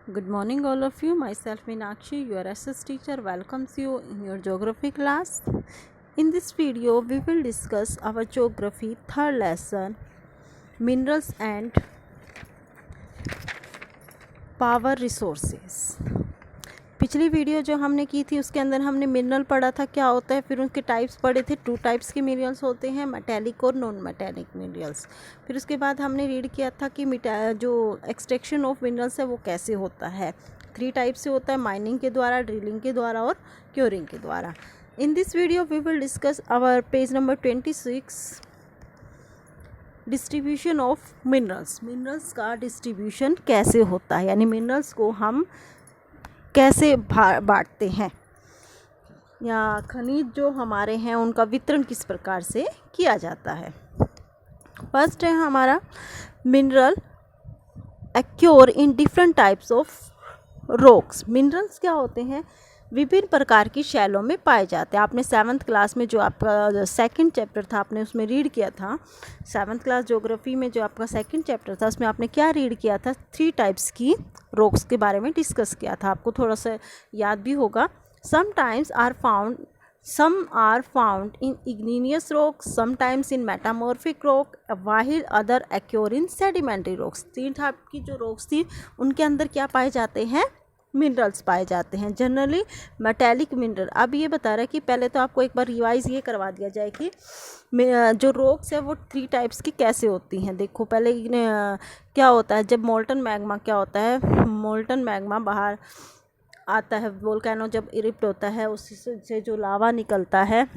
Good morning, all of you. Myself Meenakshi, your SS teacher, welcomes you in your geography class. In this video, we will discuss our geography third lesson, minerals and power resources. पिछली video जो हमने की थी उसके अंदर हमने mineral पढ़ा था क्या होता है, फिर उनके टाइप्स पढ़े थे। 2 टाइप्स के मिनरल्स होते हैं, मेटेलिक और नॉन मेटेलिक मिनरल्स। फिर उसके बाद हमने रीड किया था कि जो एक्सट्रैक्शन ऑफ मिनरल्स है वो कैसे होता है। 3 टाइप से होता है, माइनिंग के द्वारा, ड्रिलिंग के द्वारा और क्योरिंग के द्वारा। In this video we will discuss our page number 26, distribution of minerals. Minerals का डिस्ट्रीब्यूशन कैसे होता है, यानी मिनरल्स को हम कैसे बांटते हैं या खनिज जो हमारे हैं उनका वितरण किस प्रकार से किया जाता है। फर्स्ट है हमारा mineral accrue in different types of rocks. Minerals क्या होते हैं, विभिन्न प्रकार की शैलों में पाए जाते हैं। आपने 7th क्लास में जो आपका सेकंड चैप्टर था आपने उसमें रीड किया था। 7th क्लास ज्योग्राफी में जो आपका सेकंड चैप्टर था उसमें आपने क्या रीड किया था, 3 टाइप्स की रॉक्स के बारे में डिस्कस किया था। आपको थोड़ा सा याद भी होगा। some are found in igneous rocks, sometimes in metamorphic rock, while other occur in sedimentary rocks। 3 type की जो रॉक्स थी उनके अंदर क्या पाए जाते हैं, मिनरल्स पाए जाते हैं। Generally metallic mineral. अब ये बता रहा है कि पहले तो आपको एक बार रिवाइज ये करवा दिया जाए कि जो रॉक्स है वो 3 टाइप्स की कैसे होती हैं। देखो पहले क्या होता है, जब मोल्टन मैग्मा क्या होता है, मोल्टन मैग्मा बाहर आता है, वोल्केनो जब इरिप्ट होता है उससे जो लावा निकलता है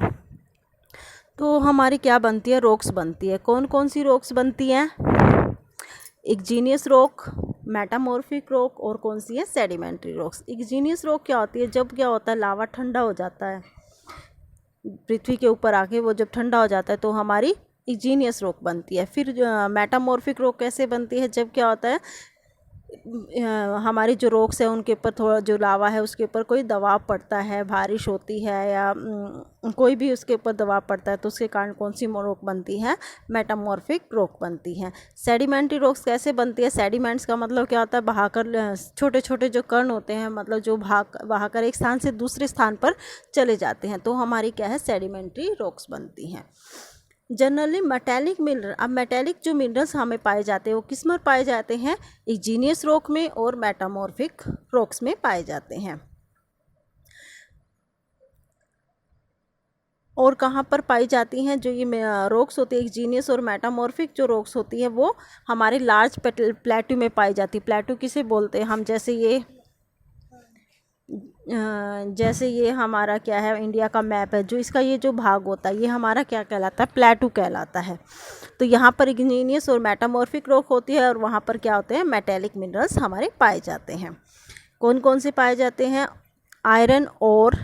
तो हमारी क्या बनती है, रॉक्स बनती है। कौन कौन सी रॉक्स बनती हैं, इग्जीनियस रॉक, मेटामॉर्फिक रॉक और कौन सी है, सेडिमेंट्री रॉक्स। इग्जीनियस रॉक क्या होती है, जब क्या होता है लावा ठंडा हो जाता है पृथ्वी के ऊपर आके, वो जब ठंडा हो जाता है तो हमारी इग्जीनियस रॉक बनती है। फिर मेटामॉर्फिक रॉक कैसे बनती है, जब क्या होता है हमारी जो रॉक्स है उनके ऊपर थोड़ा जो लावा है उसके ऊपर कोई दबाव पड़ता है, बारिश होती है या कोई भी उसके ऊपर दबाव पड़ता है तो उसके कारण कौन सी रॉक बनती है, मेटामॉर्फिक रॉक बनती है। सेडिमेंट्री रॉक्स कैसे बनती है, सेडिमेंट्स का मतलब क्या होता है, बहाकर छोटे छोटे जो कण होते हैं, मतलब जो बहाकर एक स्थान से दूसरे स्थान पर चले जाते हैं तो हमारी क्या है, सेडिमेंट्री रॉक्स बनती हैं। Generally metallic mineral. अब मेटेलिक जो मिनरल्स हमें पाए जाते हैं वो किस में पाए जाते हैं, इग्जीनियस रॉक में और मेटामॉर्फिक रॉक्स में पाए जाते हैं। और कहाँ पर पाई जाती हैं, जो ये रॉक्स होती है इग्जीनियस और मेटामॉर्फिक जो रॉक्स होती है वो हमारे लार्ज प्लेटू में पाई जाती है। प्लेटू किसे बोलते हैं हम, जैसे ये हमारा क्या है, इंडिया का मैप है, जो इसका ये जो भाग होता है ये हमारा क्या कहलाता है, प्लेटू कहलाता है। तो यहाँ पर इग्नीनियस और मेटामॉर्फिक रॉक होती है और वहाँ पर क्या होते हैं, मेटेलिक मिनरल्स हमारे पाए जाते हैं। कौन कौन से पाए जाते हैं, आयरन और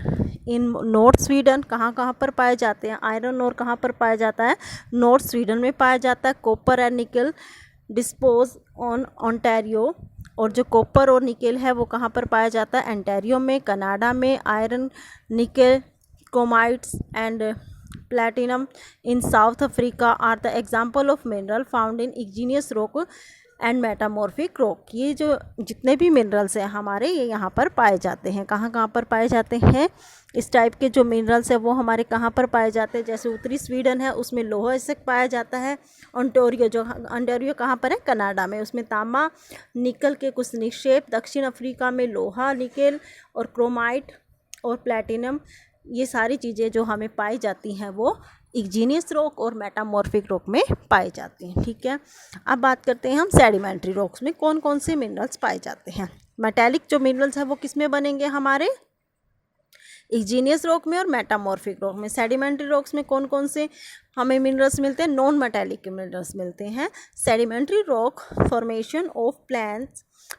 इन नॉर्थ स्वीडन। कहाँ कहाँ पर पाए जाते हैं, आयरन और कहाँ पर पाया जाता है, नॉर्थ स्वीडन में पाया जाता है। कॉपर एंड निकल डिस्पोज ऑन ओंटारियो, और जो कॉपर और निकेल है वो कहाँ पर पाया जाता है, ओंटारियो में, कनाडा में। Iron, nickel, chromites and platinum in South Africa are the example of mineral found in igneous rock and metamorphic rock. ये जो जितने भी मिनरल्स हैं हमारे ये यहाँ पर पाए जाते हैं। कहाँ कहाँ पर पाए जाते हैं, इस टाइप के जो मिनरल्स है वो हमारे कहाँ पर पाए जाते हैं, जैसे उत्तरी स्वीडन है उसमें लोहा इसक पाया जाता है। ओंटारियो कहाँ पर है, कनाडा में, उसमें तांबा निकल के कुछ निक्षेप। दक्षिण अफ्रीका में लोहा, निकेल और क्रोमाइट और प्लैटिनम, ये सारी चीज़ें जो हमें पाई जाती हैं वो इग्जीनियस रॉक और मेटामॉर्फिक रॉक में पाई जाती हैं। ठीक है, अब बात करते हैं हम सेडिमेंट्री रॉक्स में कौन कौन से मिनरल्स पाए जाते हैं। मेटेलिक जो मिनरल्स है वो किस में बनेंगे, हमारे इग्जीनियस रॉक में और मेटामॉर्फिक रॉक में। सेडिमेंट्री रॉक्स में कौन कौन से हमें मिनरल्स मिलते हैं, नॉन मेटेलिक मिनरल्स मिलते हैं। Sedimentary rock formation of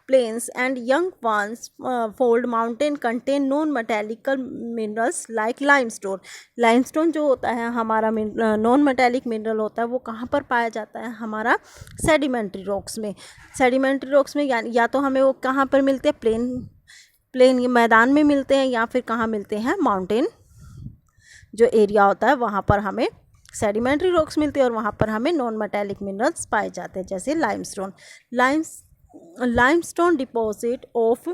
plains and young ones fold mountain contain non metallical minerals like limestone। Limestone जो होता है हमारा नॉन मेटेलिक मिनरल होता है वो कहाँ पर पाया जाता है, हमारा सेडिमेंट्री रॉक्स में। सेडिमेंट्री रॉक्स में या तो हमें वो कहाँ पर मिलते हैं, प्लेन मैदान में मिलते हैं, या फिर कहाँ मिलते हैं, माउंटेन जो एरिया होता है वहाँ पर हमें सेडिमेंट्री रॉक्स मिलते हैं और वहाँ पर हमें नॉन मेटेलिक मिनरल्स पाए जाते हैं, जैसे लाइमस्टोन। लाइमस्टोन डिपॉजिट ऑफ,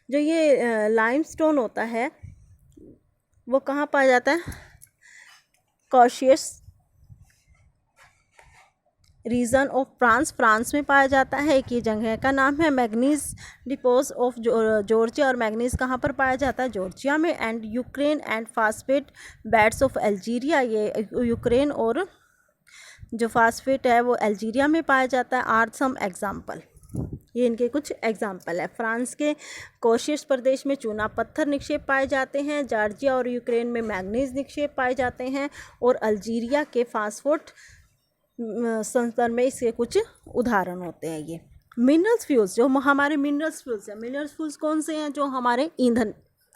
जो ये लाइमस्टोन होता है वो कहाँ पाया जाता है? कॉशियस रीजन ऑफ फ्रांस में पाया जाता है। एक ये जगह का नाम है। मैग्नीज डिपोज ऑफ जॉर्जिया, और मैग्नीज कहाँ पर पाया जाता है? जॉर्जिया में। And Ukraine and phosphate beds of Algeria, ये यूक्रेन और जो फास्फेट है वो अल्जीरिया में पाया जाता है। आर सम एग्जाम्पल, ये इनके कुछ एग्जाम्पल है। फ्रांस के कॉशियस प्रदेश में चूना पत्थर निक्षेप पाए जाते हैं। जॉर्जिया और यूक्रेन में मैग्नीज निक्षेप पाए जाते हैं। और अल्जीरिया के फास्फोट संस्करण में इसके कुछ उदाहरण होते हैं। ये मिनरल्स फ्यूल्स, जो हमारे मिनरल्स फ्यूल्स हैं, मिनरल्स फ्यूल्स कौन से हैं? जो हमारे ईंधन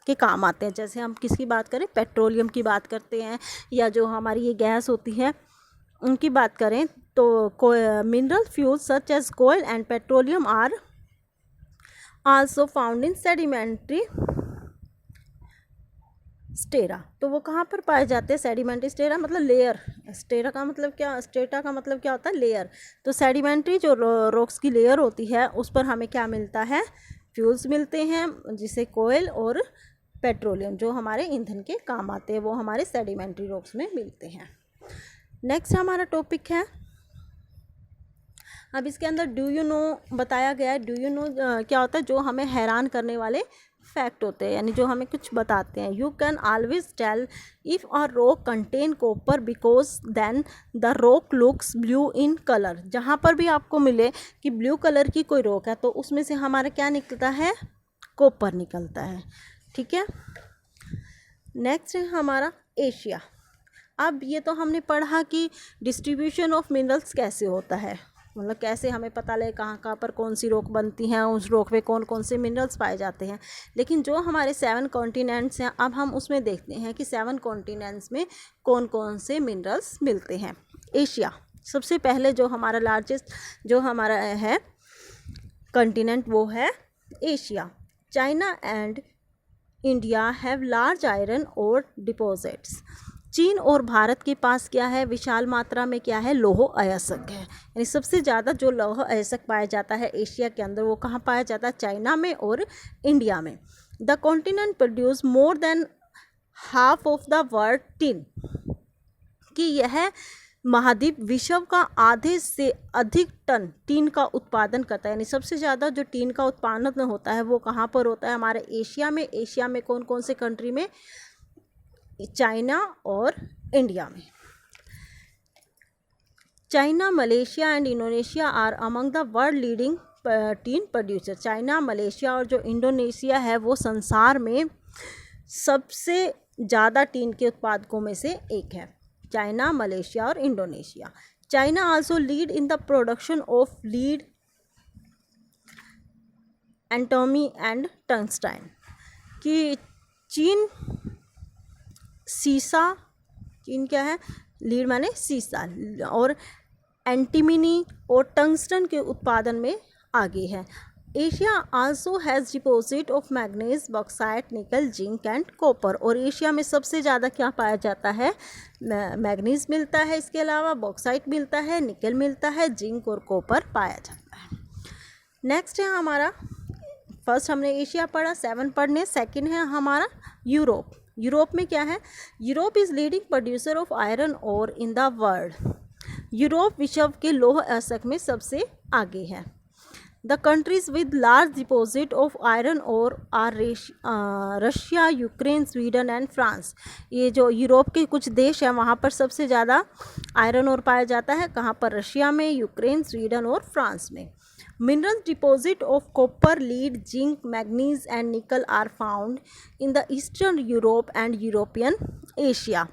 के काम आते हैं। जैसे हम किसकी बात करें? पेट्रोलियम की बात करते हैं, या जो हमारी ये गैस होती है उनकी बात करें तो mineral fuels such as coal and petroleum are also found in sedimentary strata. तो वो कहाँ पर पाए जाते हैं? सेडिमेंट्री स्टेरा मतलब लेयर, स्टेरा का मतलब क्या, स्टेटा का मतलब क्या होता है? लेयर। तो सेडिमेंट्री जो रॉक्स की लेयर होती है उस पर हमें क्या मिलता है? फ्यूल्स मिलते हैं, जिसे कोयल और पेट्रोलियम जो हमारे ईंधन के काम आते हैं वो हमारे सेडिमेंट्री रॉक्स में मिलते हैं। नेक्स्ट हमारा टॉपिक है, अब इसके अंदर डू यू नो बताया गया है। डू यू नो क्या होता है? जो हमें हैरान करने वाले फैक्ट होते हैं, यानी जो हमें कुछ बताते हैं। You can always tell if a rock contain copper because then the rock looks blue in colour. जहाँ पर भी आपको मिले कि ब्लू कलर की कोई रॉक है तो उसमें से हमारा क्या निकलता है? कॉपर निकलता है। ठीक है। नेक्स्ट है हमारा एशिया। अब ये तो हमने पढ़ा कि डिस्ट्रीब्यूशन ऑफ मिनरल्स कैसे होता है, मतलब कैसे हमें पता लगे कहाँ कहाँ पर कौन सी रॉक बनती हैं, उस रॉक पे कौन कौन से मिनरल्स पाए जाते हैं। लेकिन जो हमारे 7 कॉन्टिनेंट्स हैं, अब हम उसमें देखते हैं कि 7 कॉन्टिनेंट्स में कौन कौन से मिनरल्स मिलते हैं। एशिया सबसे पहले जो हमारा लार्जेस्ट जो हमारा है कॉन्टिनेंट वो है Asia. China and India have large iron और डिपॉजिट्स। चीन और भारत के पास क्या है? विशाल मात्रा में क्या है? लौह अयस्क है। यानी सबसे ज़्यादा जो लौह अयस्क पाया जाता है एशिया के अंदर वो कहाँ पाया जाता है? चाइना में और इंडिया में। The continent produce more than half of the world tin, कि यह महाद्वीप विश्व का आधे से अधिक टन टीन का उत्पादन करता है। यानी सबसे ज़्यादा जो टीन का उत्पादन होता है वो कहाँ पर होता है? हमारे एशिया में। एशिया में कौन कौन से कंट्री में? चाइना और इंडिया में। China, Malaysia and Indonesia are among the world leading tin producer. China, Malaysia और जो इंडोनेशिया है वो संसार में सबसे ज़्यादा टीन के उत्पादकों में से एक है। चाइना, मलेशिया और Indonesia. China also lead in the production of lead, antimony and tungsten. कि चीन सीसा, चीन क्या है? लीड माने सीसा, और एंटीमिनी और टंगस्टन के उत्पादन में आगे है। Asia also has deposit of manganese, bauxite, निकल, जिंक एंड कॉपर। और एशिया में सबसे ज़्यादा क्या पाया जाता है? मैग्नीज मिलता है, इसके अलावा बॉक्साइट मिलता है, निकल मिलता है, जिंक और कॉपर पाया जाता है। नेक्स्ट है हमारा, फर्स्ट हमने एशिया पढ़ा, 7 पढ़ने। सेकंड है हमारा यूरोप। यूरोप में क्या है? Europe is leading producer of iron ore in the world. Europe विश्व के लौह अयस्क में सबसे आगे है। The countries with large deposit of iron ore are Russia, Ukraine, Sweden and France. ये जो यूरोप के कुछ देश हैं वहाँ पर सबसे ज़्यादा आयरन ओर पाया जाता है। कहाँ पर? रशिया में, यूक्रेन, स्वीडन और फ्रांस में। Mineral deposit of copper, lead, zinc, manganese and nickel are found in the Eastern Europe and European Asia.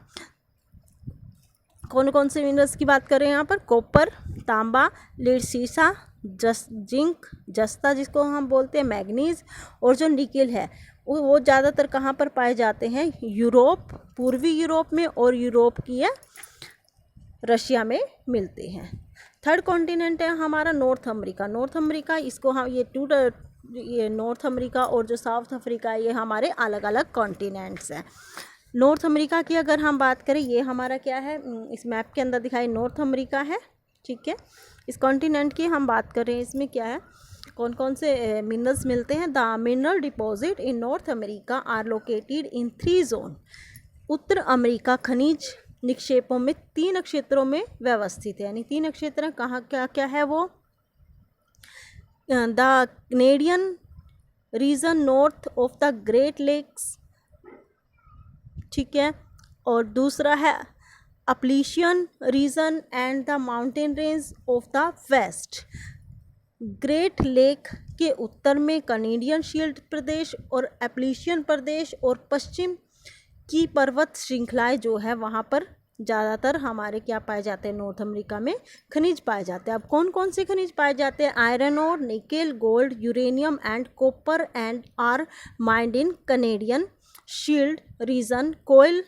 कौन कौन से मिनरल्स की बात करें यहाँ पर? कॉपर, तांबा, लीड, सीसा, जिंक, जस्ता जिसको हम बोलते हैं, मैग्नीज, और जो निकल है वो ज़्यादातर कहाँ पर पाए जाते हैं? यूरोप, पूर्वी यूरोप में, और यूरोप की है रशिया में मिलते हैं। थर्ड कॉन्टिनेंट है हमारा नॉर्थ अमेरिका। नॉर्थ अमेरिका, इसको हम ये नॉर्थ अमेरिका और जो साउथ अफ्रीका है ये हमारे अलग अलग कॉन्टिनेंट्स हैं। नॉर्थ अमेरिका की अगर हम बात करें, ये हमारा क्या है? इस मैप के अंदर दिखाई नॉर्थ अमेरिका है, ठीक है। इस कॉन्टिनेंट की हम बात कर रहे हैं, इसमें क्या है, कौन कौन से मिनरल्स मिलते हैं। The mineral deposit in North America are located in 3 zone. उत्तर अमेरिका खनिज निक्षेपों में 3 क्षेत्रों में व्यवस्थित है, यानी 3 क्षेत्र कहाँ क्या क्या है वो, the Canadian region north of the Great Lakes, ठीक है, और दूसरा है Appalachian region and the mountain range of the west. Great lake के उत्तर में कैनेडियन शील्ड प्रदेश और एप्लिशियन प्रदेश और पश्चिम की पर्वत श्रृंखलाएं जो है वहाँ पर ज़्यादातर हमारे क्या पाए जाते हैं, नॉर्थ अमेरिका में खनिज पाए जाते हैं। अब कौन कौन से खनिज पाए जाते हैं, आयरन और nickel, gold, uranium and copper and are mined in Canadian shield region. कोयल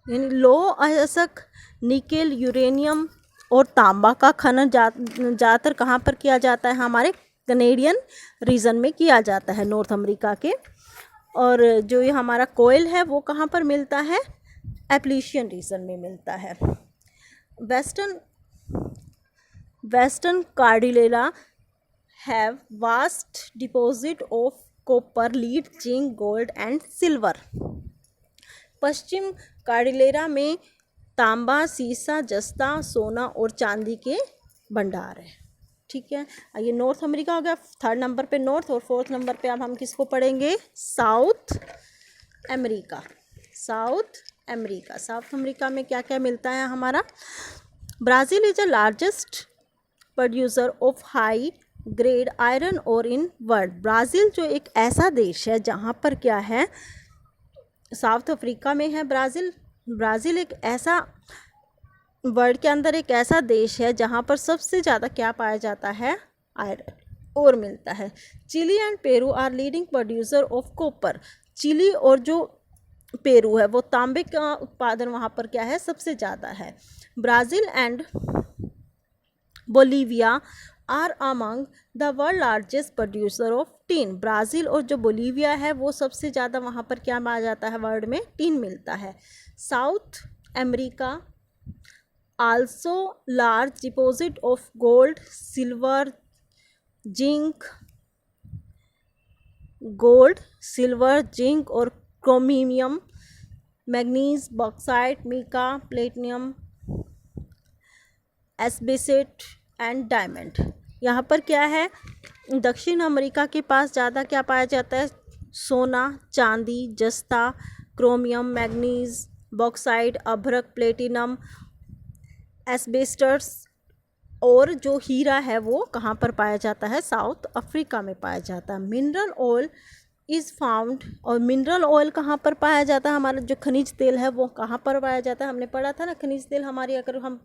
यानी लौह अयस्क, निकेल, यूरेनियम और तांबा का खनन ज़्यादातर कहाँ पर किया जाता है, हमारे कैनेडियन रीजन में किया जाता है, नॉर्थ अमेरिका के। और जो ये हमारा कोयल है वो कहाँ पर मिलता है, एप्लिशियन रीजन में मिलता है। Western Cordillera have vast deposit of copper, lead, zinc, gold and silver. Paschim Cordillera में तांबा, सीसा, जस्ता, सोना और चांदी के भंडार है, ठीक है। ये नॉर्थ अमेरिका हो गया, 3rd नंबर पे नॉर्थ, और 4th नंबर पे अब हम किसको पढ़ेंगे, साउथ अमेरिका। साउथ अमेरिका में क्या क्या मिलता है हमारा, Brazil is the largest producer of high grade iron ore in world. Brazil जो एक ऐसा देश है जहाँ पर क्या है, साउथ अफ्रीका में है ब्राज़ील एक ऐसा वर्ल्ड के अंदर एक ऐसा देश है जहाँ पर सबसे ज़्यादा क्या पाया जाता है, आयरन और मिलता है। Chile and Peru are leading producer of copper. Chile और जो पेरू है वो तांबे का उत्पादन वहाँ पर क्या है, सबसे ज़्यादा है। Brazil and Bolivia are among the world largest producer of tin. Brazil और जो बोलीविया है वो सबसे ज़्यादा वहाँ पर क्या पाया जाता है, वर्ल्ड में टीन मिलता है। South America also large deposit of gold, silver, zinc और chromium, manganese, bauxite, mica, platinum, asbestos and diamond. यहाँ पर क्या है, दक्षिण अमेरिका के पास ज़्यादा क्या पाया जाता है, सोना, चांदी, जस्ता, क्रोमियम, मैग्नीज, बॉक्साइट, अभ्रक, प्लेटिनम, एस्बेस्टस, और जो हीरा है वो कहाँ पर पाया जाता है, साउथ अफ्रीका में पाया जाता है। मिनरल ऑयल इज़ फाउंड, और मिनरल ऑयल कहाँ पर पाया जाता है, हमारा जो खनिज तेल है वो कहाँ पर पाया जाता है, हमने पढ़ा था ना, खनिज तेल हमारी अगर हम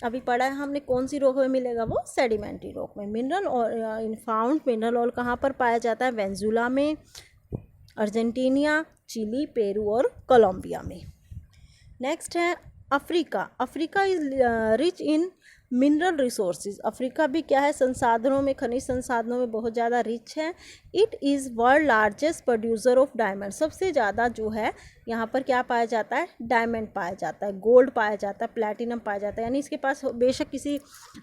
अभी पढ़ा है हमने, कौन सी रॉक में मिलेगा, वो सेडिमेंट्री रॉक में। Mineral oil found mineral oil कहाँ पर पाया जाता है, वेनेजुला में, अर्जेंटीना, चिली, पेरू और कोलंबिया में। नेक्स्ट है Africa is rich in mineral resources. Africa भी क्या है, संसाधनों में, खनिज संसाधनों में बहुत ज़्यादा रिच है। It is world largest producer of diamond. सबसे ज़्यादा जो है यहाँ पर क्या पाया जाता है, डायमंड पाया जाता है, गोल्ड पाया जाता है, प्लैटिनम पाया जाता है। यानी इसके पास बेशक किसी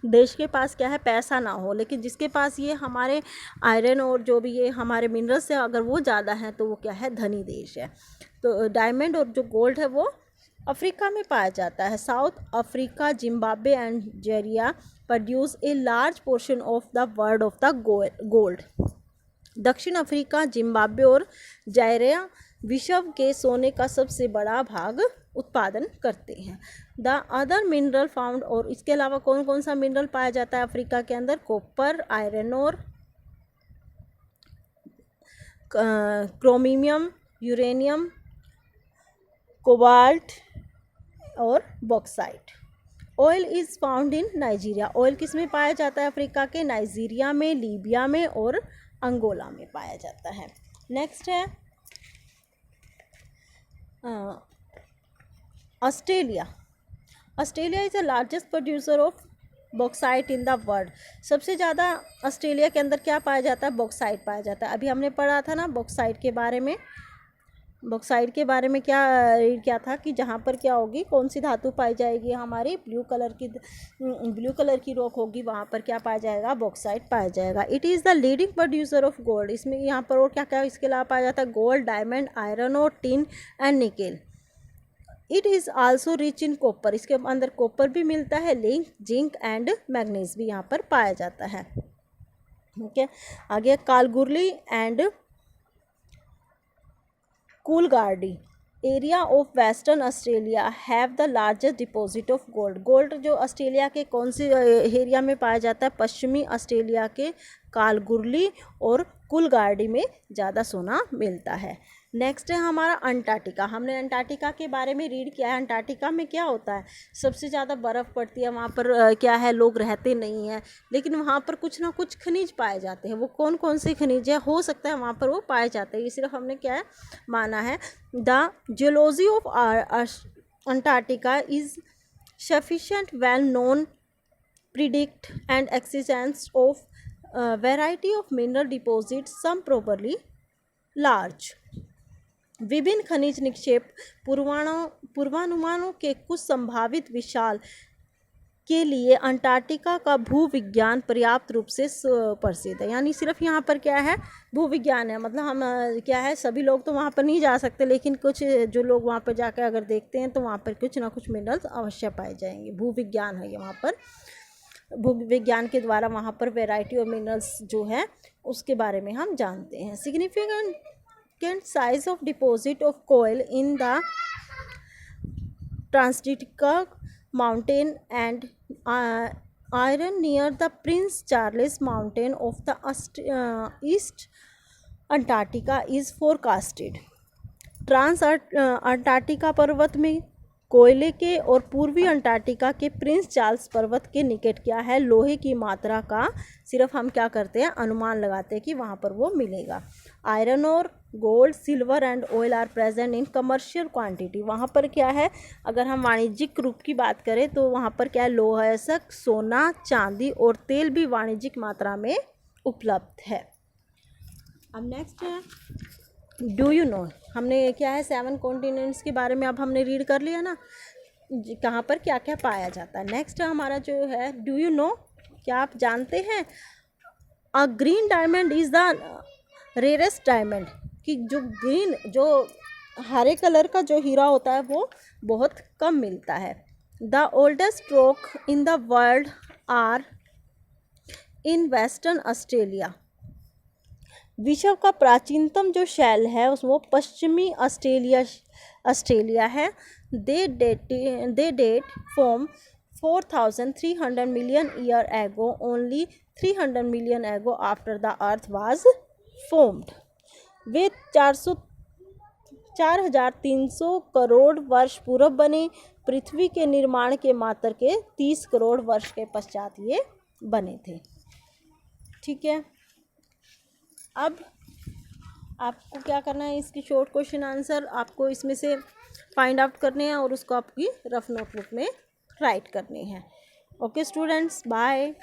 देश के पास क्या है, पैसा ना हो, लेकिन जिसके पास ये हमारे आयरन और जो भी ये हमारे मिनरल्स है अगर वो ज़्यादा हैं तो वो क्या है, धनी देश है। तो डायमंड और जो गोल्ड है वो अफ्रीका में पाया जाता है। South Africa, Zimbabwe and Nigeria produce a large portion of the world of the gold. दक्षिण अफ्रीका, जिम्बाब्वे और नाइजीरिया विश्व के सोने का सबसे बड़ा भाग उत्पादन करते हैं। द अदर मिनरल फाउंड, और इसके अलावा कौन कौन सा मिनरल पाया जाता है अफ्रीका के अंदर, कॉपर, आयरन और क्रोमियम, यूरेनियम, कोबाल्ट और bauxite. Oil is found in Nigeria. Oil किस में पाया जाता है अफ्रीका के, नाइजीरिया में, लीबिया में और अंगोला में पाया जाता है। नेक्स्ट है Australia. Australia is the largest producer of bauxite in the world. सबसे ज़्यादा ऑस्ट्रेलिया के अंदर क्या पाया जाता है, बॉक्साइट पाया जाता है। अभी हमने पढ़ा था ना बॉक्साइट के बारे में, बॉक्साइट के बारे में क्या था कि जहाँ पर क्या होगी, कौन सी धातु पाई जाएगी, हमारी ब्लू कलर की रॉक होगी, वहाँ पर क्या पाया जाएगा, बॉक्साइट पाया जाएगा। It is the leading producer of gold, इसमें यहाँ पर और क्या क्या इसके अलावा पाया जाता है, गोल्ड, डायमंड, आयरन और tin and nickel. It is also rich in copper, इसके अंदर कॉपर भी मिलता है, जिंक एंड मैग्नीज भी यहाँ पर पाया जाता है। ठीक है, आगे Kalgoorlie and Coolgardie area of western Australia have the largest deposit of gold. Gold जो ऑस्ट्रेलिया के कौन से एरिया में पाया जाता है, पश्चिमी ऑस्ट्रेलिया के कालगुरली और कूलगार्डी में ज़्यादा सोना मिलता है। नेक्स्ट है हमारा अंटार्कटिका। हमने अंटार्कटिका के बारे में रीड किया है। अंटार्कटिका में क्या होता है, सबसे ज़्यादा बर्फ़ पड़ती है, वहाँ पर क्या है, लोग रहते नहीं हैं, लेकिन वहाँ पर कुछ ना कुछ खनिज पाए जाते हैं। वो कौन कौन से खनिज है, हो सकता है वहाँ पर वो पाए जाते हैं, ये सिर्फ हमने क्या है माना है। The geology of Antarctica is sufficient well known predict and existence of variety of mineral deposits, some probably large। विभिन्न खनिज निक्षेप पूर्वानुमानों के कुछ संभावित विशाल के लिए अंटार्कटिका का भूविज्ञान पर्याप्त रूप से प्रसिद्ध है। यानी सिर्फ यहाँ पर क्या है, भूविज्ञान है, मतलब हम क्या है, सभी लोग तो वहाँ पर नहीं जा सकते, लेकिन कुछ जो लोग वहाँ पर जाकर अगर देखते हैं तो वहाँ पर कुछ ना कुछ मिनरल्स अवश्य पाए जाएंगे। भूविज्ञान है ये, वहाँ पर भूविज्ञान के द्वारा वहाँ पर वैरायटी ऑफ मिनरल्स जो है उसके बारे में हम जानते हैं। Significant size of deposit of coal in the Transantarctic mountain and iron near the Prince Charles Mountain of the East Antarctica is forecasted। Trans Antarctica पर्वत में कोयले के और पूर्वी अंटार्कटिका के प्रिंस चार्ल्स पर्वत के निकट क्या है, लोहे की मात्रा का सिर्फ हम क्या करते हैं, अनुमान लगाते हैं कि वहाँ पर वो मिलेगा। आयरन और gold, silver and oil are present in commercial quantity. वहाँ पर क्या है, अगर हम वाणिज्यिक रूप की बात करें तो वहाँ पर क्या है, लोहा, सोना, चांदी और तेल भी वाणिज्यिक मात्रा में उपलब्ध है। अब नेक्स्ट है डू यू नो। हमने क्या है 7 कॉन्टिनेंट्स के बारे में अब हमने रीड कर लिया ना, कहाँ पर क्या क्या पाया जाता है। नेक्स्ट हमारा जो है डू यू नो, क्या आप जानते हैं a green diamond is the rarest diamond, कि जो हरे कलर का जो हीरा होता है वो बहुत कम मिलता है। The oldest rock in the world are in Western Australia. विश्व का प्राचीनतम जो शैल है वो पश्चिमी ऑस्ट्रेलिया है। They date from 4300 million year ago, only 300 million ago after the earth was formed. वे 4300 करोड़ वर्ष पूर्व बने। पृथ्वी के निर्माण के मात्र के 30 करोड़ वर्ष के पश्चात ये बने थे। ठीक है, अब आपको क्या करना है, इसकी शॉर्ट क्वेश्चन आंसर आपको इसमें से फाइंड आउट करने हैं और उसको आपकी रफ नोटबुक में राइट करनी है। Okay students, bye.